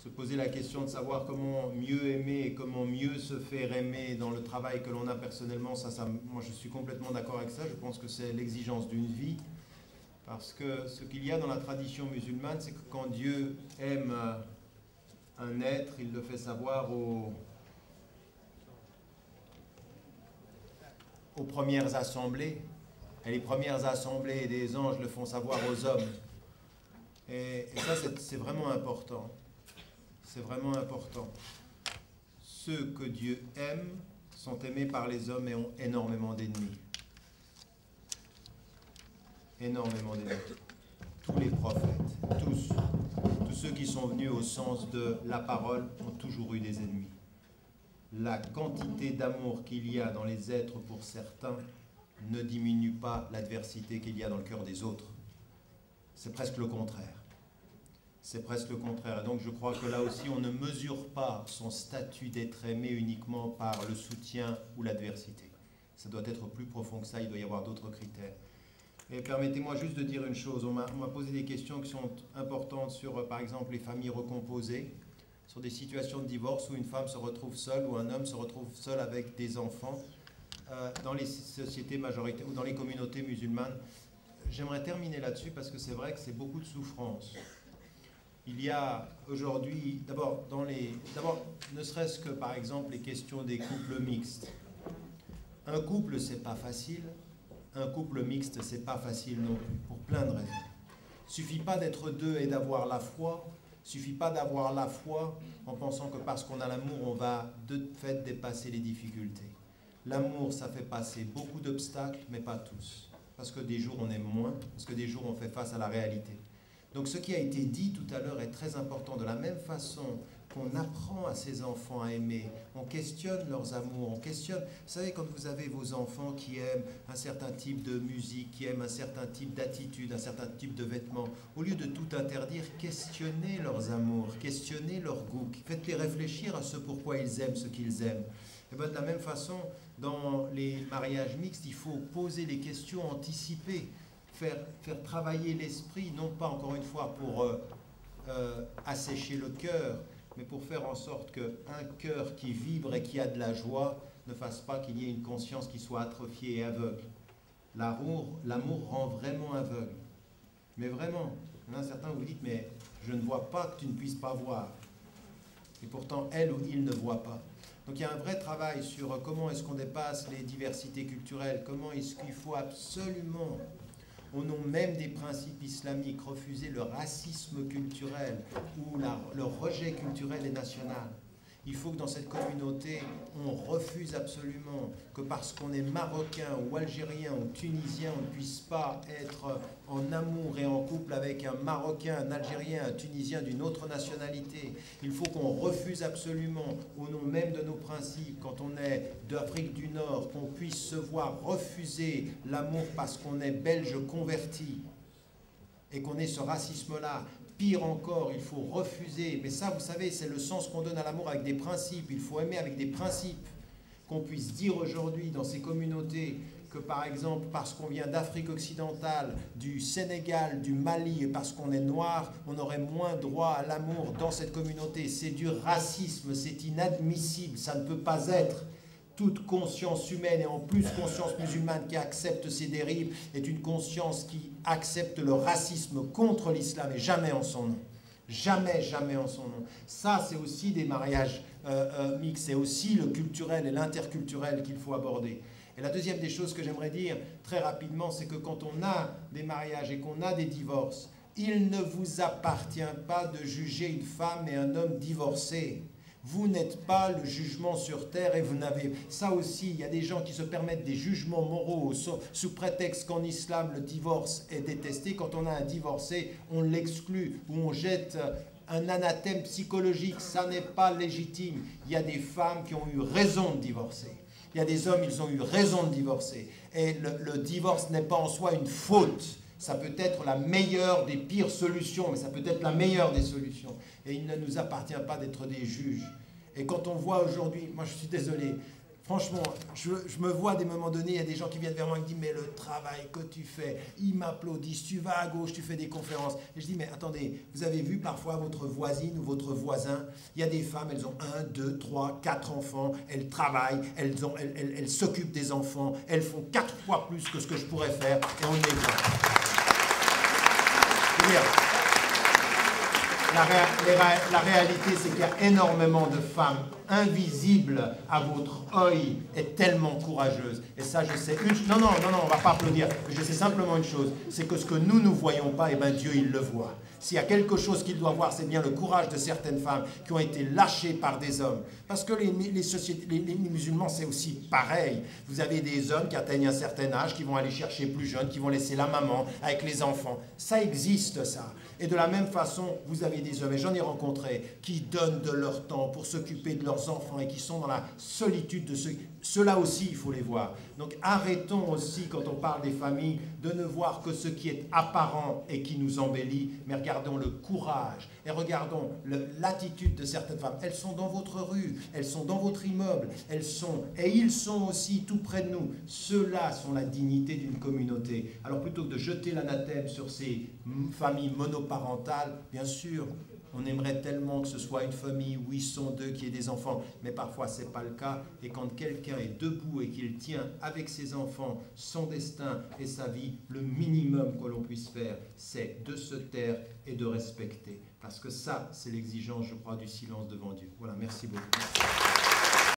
se poser la question de savoir comment mieux aimer et comment mieux se faire aimer dans le travail que l'on a personnellement, moi je suis complètement d'accord avec ça. Je pense que c'est l'exigence d'une vie. Parce que ce qu'il y a dans la tradition musulmane, c'est que quand Dieu aime un être, il le fait savoir aux premières assemblées. Et les premières assemblées des anges le font savoir aux hommes. Et ça, c'est vraiment important. C'est vraiment important. Ceux que Dieu aime sont aimés par les hommes et ont énormément d'ennemis. Énormément d'ennemis. Tous les prophètes, tous ceux qui sont venus au sens de la parole ont toujours eu des ennemis. La quantité d'amour qu'il y a dans les êtres pour certains ne diminue pas l'adversité qu'il y a dans le cœur des autres. C'est presque le contraire. C'est presque le contraire. Et donc je crois que là aussi, on ne mesure pas son statut d'être aimé uniquement par le soutien ou l'adversité. Ça doit être plus profond que ça, il doit y avoir d'autres critères. Et permettez-moi juste de dire une chose. On m'a posé des questions qui sont importantes sur, par exemple, les familles recomposées, sur des situations de divorce où une femme se retrouve seule ou un homme se retrouve seul avec des enfants dans les sociétés majoritaires ou dans les communautés musulmanes. J'aimerais terminer là-dessus parce que c'est vrai que c'est beaucoup de souffrance. Il y a aujourd'hui, d'abord, ne serait-ce que par exemple les questions des couples mixtes. Un couple, c'est pas facile. Un couple mixte, c'est pas facile non plus, pour plein de raisons. Il suffit pas d'être deux et d'avoir la foi. Il suffit pas d'avoir la foi en pensant que parce qu'on a l'amour, on va de fait dépasser les difficultés. L'amour, ça fait passer beaucoup d'obstacles, mais pas tous. Parce que des jours, on aime moins, parce que des jours, on fait face à la réalité. Donc ce qui a été dit tout à l'heure est très important. De la même façon qu'on apprend à ses enfants à aimer, on questionne leurs amours, on questionne... Vous savez, quand vous avez vos enfants qui aiment un certain type de musique, qui aiment un certain type d'attitude, un certain type de vêtements, au lieu de tout interdire, questionnez leurs amours, questionnez leurs goûts, faites-les réfléchir à ce pourquoi ils aiment ce qu'ils aiment. Et bien, de la même façon, dans les mariages mixtes, il faut poser les questions, anticiper, faire travailler l'esprit, non pas encore une fois pour assécher le cœur, mais pour faire en sorte qu'un cœur qui vibre et qui a de la joie ne fasse pas qu'il y ait une conscience qui soit atrophiée et aveugle. L'amour rend vraiment aveugle. Mais vraiment, il y en a certains vous dites, mais je ne vois pas que tu ne puisses pas voir. Et pourtant, elle ou il ne voit pas. Donc il y a un vrai travail sur comment est-ce qu'on dépasse les diversités culturelles, comment est-ce qu'il faut absolument, au nom même des principes islamiques, refuser le racisme culturel ou le rejet culturel et national. Il faut que dans cette communauté, on refuse absolument que parce qu'on est marocain ou algérien ou tunisien, on ne puisse pas être en amour et en couple avec un marocain, un algérien, un tunisien d'une autre nationalité. Il faut qu'on refuse absolument, au nom même de nos principes, quand on est d'Afrique du Nord, qu'on puisse se voir refuser l'amour parce qu'on est belge converti et qu'on ait ce racisme-là. Pire encore, il faut refuser, mais ça, vous savez, c'est le sens qu'on donne à l'amour avec des principes. Il faut aimer avec des principes. Qu'on puisse dire aujourd'hui dans ces communautés que, par exemple, parce qu'on vient d'Afrique occidentale, du Sénégal, du Mali, et parce qu'on est noir, on aurait moins droit à l'amour dans cette communauté. C'est du racisme, c'est inadmissible, ça ne peut pas être. Toute conscience humaine, et en plus conscience musulmane qui accepte ces dérives, est une conscience qui accepte le racisme contre l'islam et jamais en son nom. Jamais, jamais en son nom. Ça, c'est aussi des mariages mixtes, c'est aussi le culturel et l'interculturel qu'il faut aborder. Et la deuxième des choses que j'aimerais dire très rapidement, c'est que quand on a des mariages et qu'on a des divorces, il ne vous appartient pas de juger une femme et un homme divorcés. Vous n'êtes pas le jugement sur terre et vous n'avez... Ça aussi, il y a des gens qui se permettent des jugements moraux sous prétexte qu'en islam, le divorce est détesté. Quand on a un divorcé, on l'exclut ou on jette un anathème psychologique. Ça n'est pas légitime. Il y a des femmes qui ont eu raison de divorcer. Il y a des hommes, ils ont eu raison de divorcer. Et le divorce n'est pas en soi une faute. Ça peut être la meilleure des pires solutions, mais ça peut être la meilleure des solutions. Et il ne nous appartient pas d'être des juges. Et quand on voit aujourd'hui, moi je suis désolé, Franchement, je me vois à des moments donnés, il y a des gens qui viennent vers moi et me disent « Mais le travail que tu fais, ils m'applaudissent, tu vas à gauche, tu fais des conférences. » Et je dis « Mais attendez, vous avez vu parfois votre voisine ou votre voisin, il y a des femmes, elles ont 1, 2, 3, 4 enfants, elles travaillent, elles s'occupent des enfants, elles font 4 fois plus que ce que je pourrais faire et on y est pas. » La réalité, c'est qu'il y a énormément de femmes invisibles à votre œil et tellement courageuses. Et ça, je sais non, on ne va pas applaudir. Je sais simplement une chose, c'est que ce que nous ne voyons pas, eh bien Dieu, il le voit. S'il y a quelque chose qu'il doit voir, c'est bien le courage de certaines femmes qui ont été lâchées par des hommes. Parce que les musulmans, c'est aussi pareil. Vous avez des hommes qui atteignent un certain âge, qui vont aller chercher plus jeunes, qui vont laisser la maman avec les enfants. Ça existe, ça. Et de la même façon, vous avez des hommes, et j'en ai rencontré, qui donnent de leur temps pour s'occuper de leurs enfants et qui sont dans la solitude de ceux. Ceux-là aussi, il faut les voir. Donc arrêtons aussi, quand on parle des familles, de ne voir que ce qui est apparent et qui nous embellit, mais regardons le courage et regardons l'attitude de certaines femmes. Elles sont dans votre rue, elles sont dans votre immeuble, et ils sont aussi tout près de nous. Ceux-là sont la dignité d'une communauté. Alors plutôt que de jeter l'anathème sur ces familles monoparentales, bien sûr, on aimerait tellement que ce soit une famille où ils sont deux, qui ait des enfants, mais parfois ce n'est pas le cas. Et quand quelqu'un est debout et qu'il tient avec ses enfants son destin et sa vie, le minimum que l'on puisse faire, c'est de se taire et de respecter. Parce que ça, c'est l'exigence, je crois, du silence devant Dieu. Voilà, merci beaucoup.